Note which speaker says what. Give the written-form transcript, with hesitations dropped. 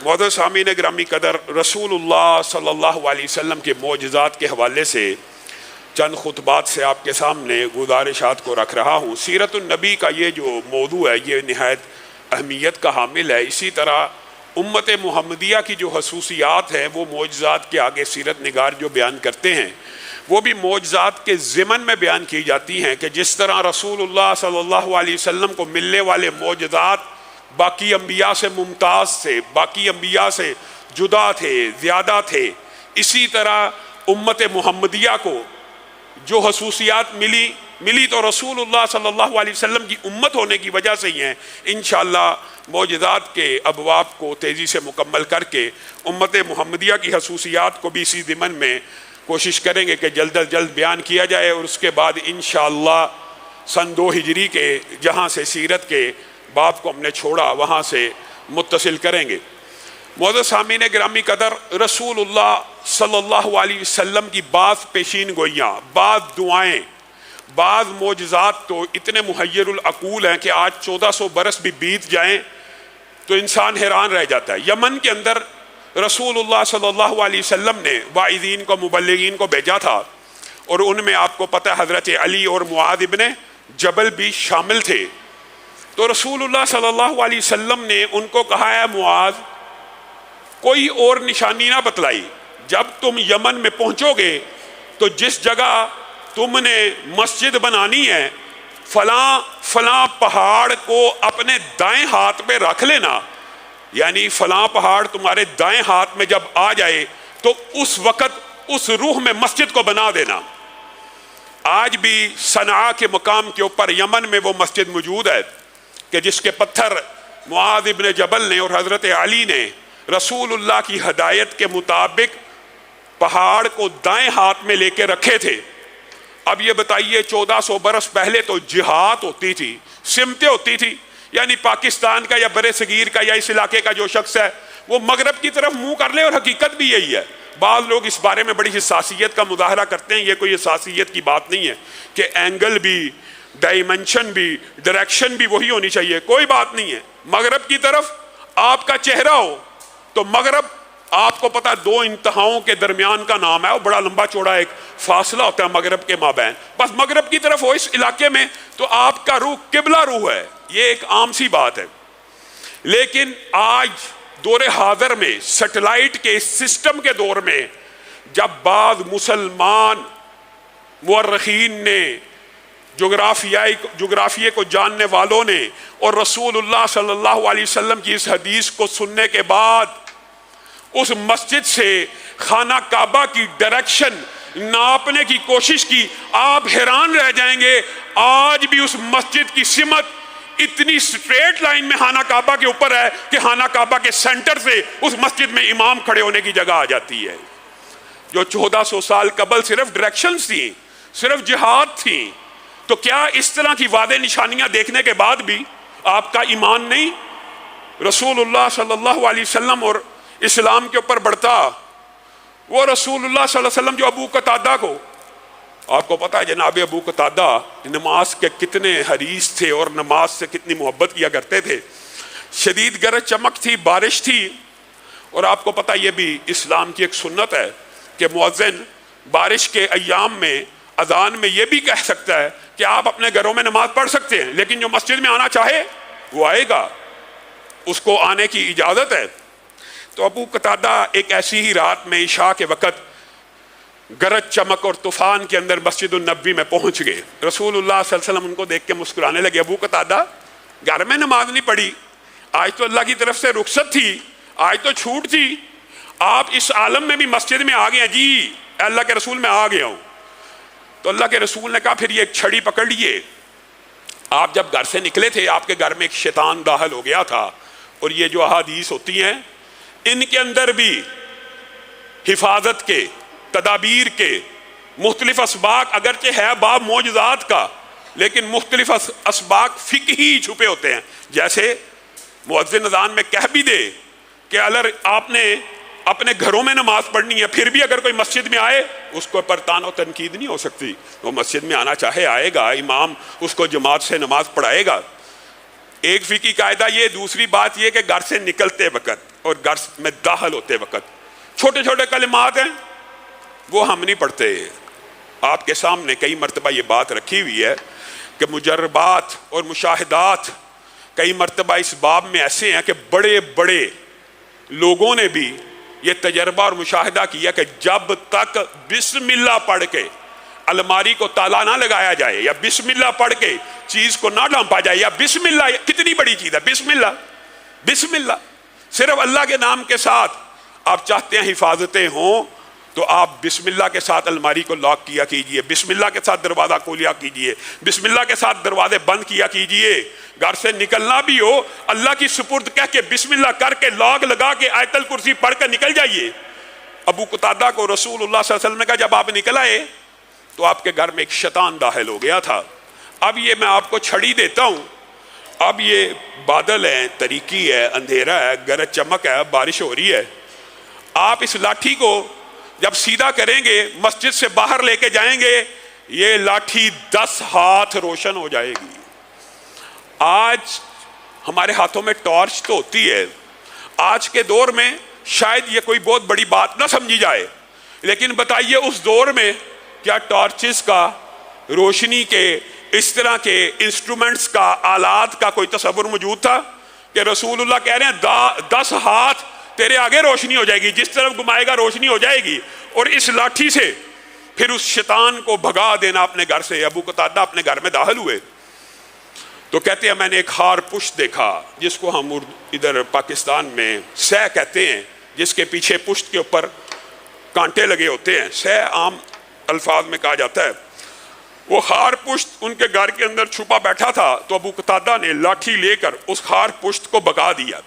Speaker 1: معزز سامعین گرامی قدر، رسول اللہ صلی اللہ علیہ وسلم کے معجزات کے حوالے سے چند خطبات سے آپ کے سامنے گزارشات کو رکھ رہا ہوں۔ سیرت النبی کا یہ جو موضوع ہے یہ نہایت اہمیت کا حامل ہے۔ اسی طرح امت محمدیہ کی جو خصوصیات ہیں وہ معجزات کے آگے سیرت نگار جو بیان کرتے ہیں وہ بھی معجزات کے ضمن میں بیان کی جاتی ہیں کہ جس طرح رسول اللہ صلی اللہ علیہ وسلم کو ملنے والے معجزات باقی انبیاء سے ممتاز تھے، باقی انبیاء سے جدا تھے، زیادہ تھے، اسی طرح امت محمدیہ کو جو خصوصیات ملی تو رسول اللہ صلی اللہ علیہ وسلم کی امت ہونے کی وجہ سے ہی ہیں۔ انشاءاللہ معجزات کے ابواب کو تیزی سے مکمل کر کے امت محمدیہ کی خصوصیات کو بھی اسی ضمن میں کوشش کریں گے کہ جلد از جلد بیان کیا جائے، اور اس کے بعد انشاءاللہ سن 2 ہجری کے جہاں سے سیرت کے باب کو ہم نے چھوڑا وہاں سے متصل کریں گے۔ معزز سامعین گرامی قدر، رسول اللہ صلی اللہ علیہ وسلم کی بعض پیشین گوئیاں، بعض دعائیں، بعض معجزات تو اتنے محیر العقول ہیں کہ آج 1400 برس بھی بیت جائیں تو انسان حیران رہ جاتا ہے۔ یمن کے اندر رسول اللہ صلی اللہ علیہ وسلم نے واعظین کو، مبلغین کو بھیجا تھا، اور ان میں آپ کو پتہ ہے حضرت علی اور معاذ ابن جبل بھی شامل تھے۔ تو رسول اللہ صلی اللہ علیہ وسلم نے ان کو کہا ہے معاذ کوئی اور نشانی نہ بتلائی، جب تم یمن میں پہنچو گے تو جس جگہ تم نے مسجد بنانی ہے فلاں فلاں پہاڑ کو اپنے دائیں ہاتھ پہ رکھ لینا، یعنی فلاں پہاڑ تمہارے دائیں ہاتھ میں جب آ جائے تو اس وقت اس روح میں مسجد کو بنا دینا۔ آج بھی صنعاء کے مقام کے اوپر یمن میں وہ مسجد موجود ہے کہ جس کے پتھر معاذ ابن جبل نے اور حضرت علی نے رسول اللہ کی ہدایت کے مطابق پہاڑ کو دائیں ہاتھ میں لے کے رکھے تھے۔ اب یہ بتائیے 1400 برس پہلے تو جہاد ہوتی تھی، سمتیں ہوتی تھی، یعنی پاکستان کا یا برِ صغیر کا یا اس علاقے کا جو شخص ہے وہ مغرب کی طرف منہ کر لے، اور حقیقت بھی یہی ہے۔ بعض لوگ اس بارے میں بڑی حساسیت کا مظاہرہ کرتے ہیں، یہ کوئی حساسیت کی بات نہیں ہے کہ اینگل بھی، ڈائمنشن بھی، ڈائریکشن بھی وہی ہونی چاہیے، کوئی بات نہیں ہے۔ مغرب کی طرف آپ کا چہرہ ہو تو مغرب، آپ کو پتا 2 انتہاؤں کے درمیان کا نام ہے، وہ بڑا لمبا چوڑا ایک فاصلہ ہوتا ہے مغرب کے مابین، بس مغرب کی طرف ہو اس علاقے میں تو آپ کا روح قبلہ روح ہے، یہ ایک عام سی بات ہے۔ لیکن آج دور حاضر میں سیٹلائٹ کے اس سسٹم کے دور میں جب بعض مسلمان مورخین نے، جغرافیے کو جاننے والوں نے اور رسول اللہ صلی اللہ علیہ وسلم کی اس حدیث کو سننے کے بعد اس مسجد سے خانہ کعبہ کی ڈائریکشن ناپنے کی کوشش کی، آپ حیران رہ جائیں گے آج بھی اس مسجد کی سمت اتنی سٹریٹ لائن میں خانہ کعبہ کے اوپر ہے کہ خانہ کعبہ کے سینٹر سے اس مسجد میں امام کھڑے ہونے کی جگہ آ جاتی ہے۔ جو 1400 سال قبل صرف ڈائریکشنز تھیں، صرف جہاد تھیں، تو کیا اس طرح کی واضح نشانیاں دیکھنے کے بعد بھی آپ کا ایمان نہیں رسول اللہ صلی اللہ علیہ وسلم اور اسلام کے اوپر بڑھتا؟ وہ رسول اللہ صلی اللہ علیہ وسلم جو ابو قتادہ کو، آپ کو پتا ہے جناب ابو قتادہ نماز کے کتنے حریص تھے اور نماز سے کتنی محبت کیا کرتے تھے۔ شدید گرج چمک تھی، بارش تھی، اور آپ کو پتا یہ بھی اسلام کی ایک سنت ہے کہ مؤذن بارش کے ایام میں اذان میں یہ بھی کہہ سکتا ہے کہ آپ اپنے گھروں میں نماز پڑھ سکتے ہیں، لیکن جو مسجد میں آنا چاہے وہ آئے گا، اس کو آنے کی اجازت ہے۔ تو ابو قتادہ ایک ایسی ہی رات میں عشاء کے وقت گرج چمک اور طوفان کے اندر مسجد النبی میں پہنچ گئے۔ رسول اللہ صلی اللہ علیہ وسلم ان کو دیکھ کے مسکرانے لگے، ابو قتادہ گھر میں نماز نہیں پڑھی، آج تو اللہ کی طرف سے رخصت تھی، آج تو چھوٹ تھی، آپ اس عالم میں بھی مسجد میں آ گئے ہیں؟ جی اللہ کے رسول میں آ گیا ہوں۔ تو اللہ کے رسول نے کہا پھر یہ ایک چھڑی پکڑ لیے، آپ جب گھر سے نکلے تھے آپ کے گھر میں ایک شیطان داخل ہو گیا تھا، اور یہ جو احادیث ہوتی ہیں ان کے اندر بھی حفاظت کے، تدابیر کے مختلف اسباق، اگرچہ ہے باب معجزات کا لیکن مختلف اسباق فقہی چھپے ہوتے ہیں، جیسے مؤذن اذان میں کہہ بھی دے کہ اگر آپ نے اپنے گھروں میں نماز پڑھنی ہے پھر بھی اگر کوئی مسجد میں آئے اس کو پر تان و تنقید نہیں ہو سکتی، وہ مسجد میں آنا چاہے آئے گا، امام اس کو جماعت سے نماز پڑھائے گا۔ ایک فقہی قاعدہ یہ، دوسری بات یہ کہ گھر سے نکلتے وقت اور گھر میں داخل ہوتے وقت چھوٹے چھوٹے کلمات ہیں وہ ہم نہیں پڑھتے. آپ کے سامنے کئی مرتبہ یہ بات رکھی ہوئی ہے کہ مجربات اور مشاہدات کئی مرتبہ اس باب میں ایسے ہیں کہ بڑے بڑے لوگوں نے بھی یہ تجربہ اور مشاہدہ کیا کہ جب تک بسم اللہ پڑھ کے الماری کو تالا نہ لگایا جائے یا بسم اللہ پڑھ کے چیز کو نہ ڈھانپا جائے یا بسم اللہ کتنی بڑی چیز ہے بسم اللہ صرف اللہ کے نام کے ساتھ آپ چاہتے ہیں حفاظتیں ہوں تو آپ بسم اللہ کے ساتھ الماری کو لاک کیا کیجئے, بسم اللہ کے ساتھ دروازہ کھولیا کیجئے, بسم اللہ کے ساتھ دروازے بند کیا کیجئے. گھر سے نکلنا بھی ہو اللہ کی سپرد کہہ کے بسم اللہ کر کے لاک لگا کے آیت الکرسی پڑھ کے نکل جائیے. ابو قتادہ کو رسول اللہ صلی اللہ علیہ وسلم نے کہا جب آپ نکل آئے تو آپ کے گھر میں ایک شیطان داخل ہو گیا تھا. اب یہ میں آپ کو چھڑی دیتا ہوں, اب یہ بادل ہے, تاریکی ہے, اندھیرا ہے, گرج چمک ہے, بارش ہو رہی ہے, آپ اس لاٹھی کو جب سیدھا کریں گے مسجد سے باہر لے کے جائیں گے یہ لاٹھی 10 ہاتھ روشن ہو جائے گی. آج ہمارے ہاتھوں میں ٹارچ تو ہوتی ہے, آج کے دور میں شاید یہ کوئی بہت بڑی بات نہ سمجھی جائے, لیکن بتائیے اس دور میں کیا ٹارچز کا, روشنی کے, اس طرح کے انسٹرومنٹس کا, آلات کا کوئی تصور موجود تھا کہ رسول اللہ کہہ رہے ہیں 10 ہاتھ تیرے آگے روشنی ہو جائے گی, جس طرف گھمائے گا روشنی ہو جائے گی, اور اس لاٹھی سے پھر اس شیطان کو بھگا دینا اپنے گھر سے. ابو قتادہ اپنے گھر میں داخل ہوئے تو کہتے ہیں میں نے ایک ہار پشت دیکھا جس کو ہم ادھر پاکستان میں سہ کہتے ہیں, جس کے پیچھے پشت کے اوپر کانٹے لگے ہوتے ہیں, سہ عام الفاظ میں کہا جاتا ہے. وہ خار پشت ان کے گھر کے اندر چھپا بیٹھا تھا تو ابو قتادہ نے لاٹھی لے کر اس خار پشت کو بگا دیا.